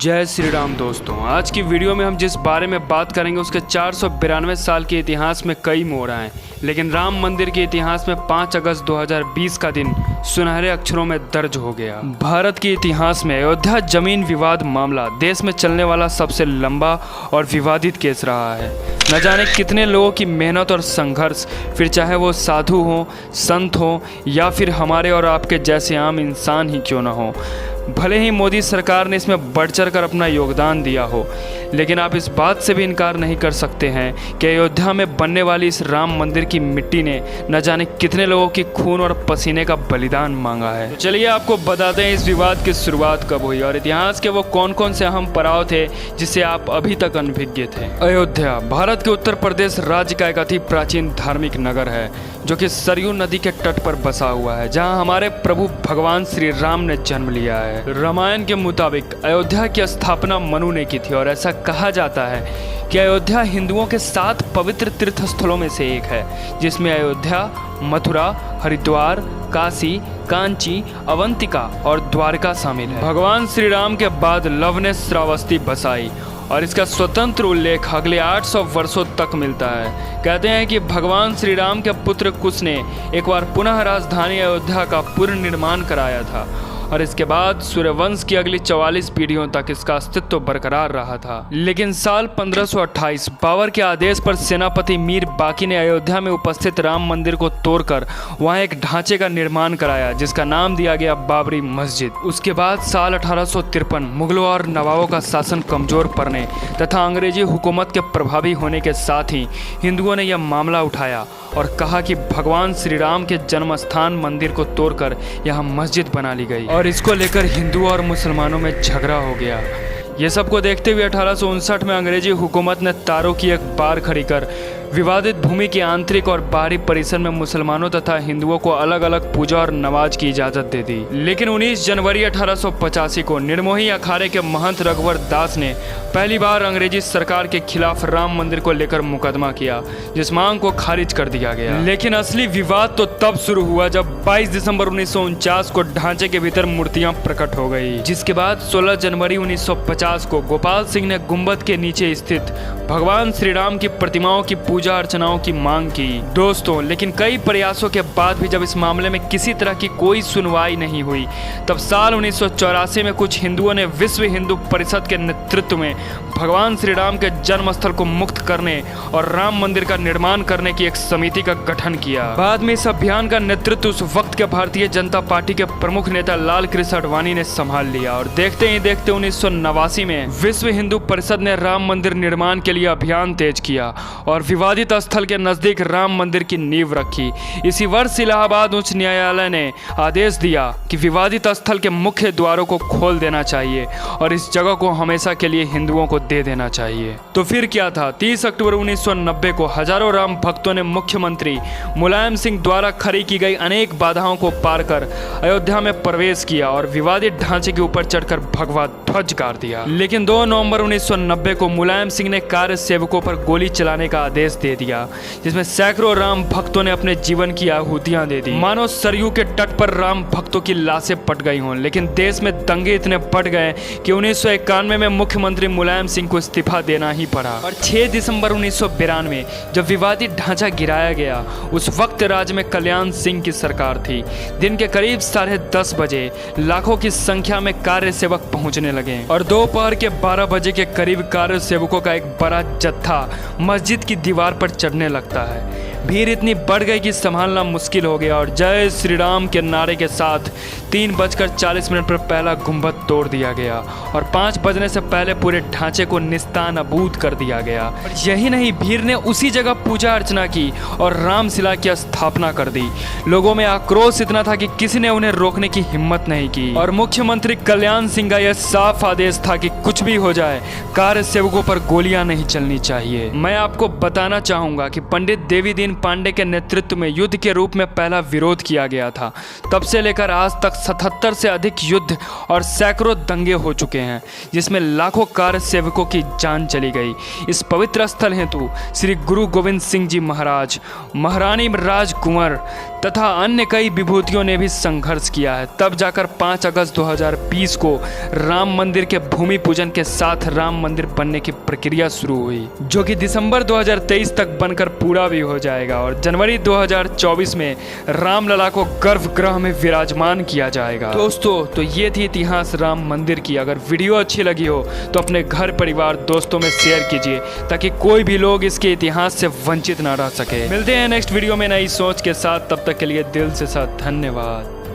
जय श्री राम दोस्तों। आज की वीडियो में हम जिस बारे में बात करेंगे उसके 492 साल के इतिहास में कई मोड़ आए, लेकिन राम मंदिर के इतिहास में 5 अगस्त 2020 का दिन सुनहरे अक्षरों में दर्ज हो गया। भारत के इतिहास में अयोध्या जमीन विवाद मामला देश में चलने वाला सबसे लंबा और विवादित केस रहा है। न जाने कितने लोगों की मेहनत और संघर्ष, फिर चाहे वो साधु हों, संत हों या फिर हमारे और आपके जैसे आम इंसान ही क्यों न हो। भले ही मोदी सरकार ने इसमें बढ़ चढ़ कर अपना योगदान दिया हो, लेकिन आप इस बात से भी इनकार नहीं कर सकते हैं कि अयोध्या में बनने वाली इस राम मंदिर की मिट्टी ने न जाने कितने लोगों की खून और पसीने का बलिदान मांगा है। तो चलिए आपको बताते हैं इस विवाद की शुरुआत कब हुई और इतिहास के वो कौन कौन से अहम पड़ाव थे जिससे आप अभी तक अनभिज्ञ थे। अयोध्या भारत के उत्तर प्रदेश राज्य का एक अति प्राचीन धार्मिक नगर है जो कि सरयू नदी के तट पर बसा हुआ है, जहां हमारे प्रभु भगवान श्री राम ने जन्म लिया है। रामायण के मुताबिक अयोध्या की स्थापना मनु ने की थी और ऐसा कहा जाता है कि अयोध्या हिंदुओं के 7 पवित्र तीर्थ स्थलों में से एक है, जिसमें अयोध्या, मथुरा, हरिद्वार, काशी, कांची, अवंतिका और द्वारका शामिल है। भगवान श्री राम के बाद लव ने श्रावस्ती बसाई और इसका स्वतंत्र उल्लेख अगले 800 वर्षों तक मिलता है। कहते हैं कि भगवान श्री राम के पुत्र कुश ने एक बार पुनः राजधानी अयोध्या का पुनर्निर्माण कराया था और इसके बाद सूर्यवंश की अगली 44 पीढ़ियों तक इसका अस्तित्व बरकरार रहा था। लेकिन साल 1528 बाबर के आदेश पर सेनापति मीर बाकी ने अयोध्या में उपस्थित राम मंदिर को तोड़कर वहां एक ढांचे का निर्माण कराया जिसका नाम दिया गया बाबरी मस्जिद। उसके बाद साल 1853 मुगलों और नवाबों का शासन कमजोर पड़ने तथा अंग्रेजी हुकूमत के प्रभावी होने के साथ ही हिंदुओं ने यह मामला उठाया और कहा कि भगवान श्री राम के जन्म स्थान मंदिर को तोड़कर यहाँ मस्जिद बना ली गई और इसको लेकर हिंदुओं और मुसलमानों में झगड़ा हो गया। ये सब को देखते हुए 1859 में अंग्रेजी हुकूमत ने तारों की एक बार खड़ी कर विवादित भूमि के आंतरिक और बाहरी परिसर में मुसलमानों तथा हिंदुओं को अलग अलग पूजा और नमाज की इजाजत दे दी। लेकिन 19 जनवरी 1885 को निर्मोही अखाड़े के महंत रघुवर दास ने पहली बार अंग्रेजी सरकार के खिलाफ राम मंदिर को लेकर मुकदमा किया, जिस मांग को खारिज कर दिया गया। लेकिन असली विवाद तो तब शुरू हुआ जब 22 दिसंबर 1949 को ढांचे के भीतर मूर्तियां प्रकट हो गई, जिसके बाद 16 जनवरी 1950 को गोपाल सिंह ने गुंबद के नीचे स्थित भगवान श्री राम की प्रतिमाओं की पूजा अर्चनाओं की मांग की। दोस्तों, लेकिन कई प्रयासों के बाद भी जब इस मामले में किसी तरह की कोई सुनवाई नहीं हुई, तब साल 1984 में कुछ हिंदुओं ने विश्व हिंदू परिषद के नेतृत्व में भगवान श्री राम के जन्म स्थल को मुक्त करने और राम मंदिर का निर्माण करने की एक समिति का गठन किया। बाद में इस अभियान का नेतृत्व उस वक्त के भारतीय जनता पार्टी के प्रमुख नेता लाल कृष्ण आडवाणी ने संभाल लिया और देखते ही देखते 1989 में विश्व हिंदू परिषद ने राम मंदिर निर्माण के लिए अभियान तेज किया और विवादित स्थल के नजदीक राम मंदिर की नींव रखी। इसी वर्ष इलाहाबाद उच्च न्यायालय ने आदेश दिया कि विवादित स्थल के मुख्य द्वारों को खोल देना चाहिए और इस जगह को हमेशा के लिए हिंदुओं को दे देना चाहिए। तो फिर क्या था, 30 अक्टूबर 1990 को हजारों राम भक्तों ने मुख्यमंत्री मुलायम सिंह द्वारा खड़ी की गई अनेक बाधाओं को पार कर अयोध्या में प्रवेश किया और विवादित ढांचे के ऊपर चढ़कर भगवा ध्वज गाड़ दिया। लेकिन 2 नवंबर 1990 को मुलायम सिंह ने कार्य सेवकों पर गोली चलाने का आदेश दे दिया, जिसमें सैकड़ों राम भक्तों ने अपने जीवन की आहुतियां दे दी। मानो सरयू के तट पर राम भक्तों की लाशें पट गई हों। लेकिन देश में दंगे इतने बढ़ गए कि 1991 में मुख्यमंत्री मुलायम सिंह को इस्तीफा देना ही पड़ा और 6 दिसंबर 1992 जब विवादित ढांचा गिराया गया, उस वक्त राज्य में कल्याण सिंह की सरकार थी। दिन के करीब 10:30 बजे लाखों की संख्या में कार्य सेवक पहुंचने लगे और दोपहर के 12 बजे के करीब कार्य सेवकों का एक बड़ा जत्था मस्जिद की दीवार पर चढ़ने लगता है। भीड़ इतनी बढ़ गई कि संभालना मुश्किल हो गया और जय श्री राम के नारे के साथ 3:40 पर पहला गुंबद तोड़ दिया गया और 5 बजने से पहले पूरे ढांचे को निस्तानाबूद कर दिया गया। और यही नहीं, भीड़ ने उसी जगह पूजा अर्चना की और रामशिला की स्थापना कर दी। लोगों में आक्रोश इतना था कि किसी ने उन्हें रोकने की हिम्मत नहीं की और मुख्यमंत्री कल्याण सिंह का यह साफ आदेश था कि कुछ भी हो जाए, कार्य सेवकों पर गोलियां नहीं चलनी चाहिए। मैं आपको बताना चाहूंगा कि पंडित देवी दीन पांडे के नेतृत्व में युद्ध के रूप में पहला विरोध किया गया था। तब से लेकर आज तक 77 से अधिक युद्ध और सैकड़ों दंगे हो चुके हैं, जिसमें लाखों कार्य सेवकों की जान चली गई। इस पवित्र स्थल हेतु श्री गुरु गोविंद सिंह जी महाराज, महारानी राजकुंवर तथा अन्य कई विभूतियों ने भी संघर्ष किया है। तब जाकर 5 अगस्त 2020 को राम मंदिर के भूमि पूजन के साथ राम मंदिर बनने की प्रक्रिया शुरू हुई, जो कि दिसंबर 2023 तक बनकर पूरा भी हो जाएगा और जनवरी 2024 में रामलला को गर्भगृह में विराजमान किया जाएगा। दोस्तों, तो ये थी इतिहास राम मंदिर की। अगर वीडियो अच्छी लगी हो तो अपने घर, परिवार, दोस्तों में शेयर कीजिए ताकि कोई भी लोग इसके इतिहास से वंचित ना रह सके। मिलते हैं नेक्स्ट वीडियो में नई सोच के साथ, तब तक के लिए दिल से धन्यवाद।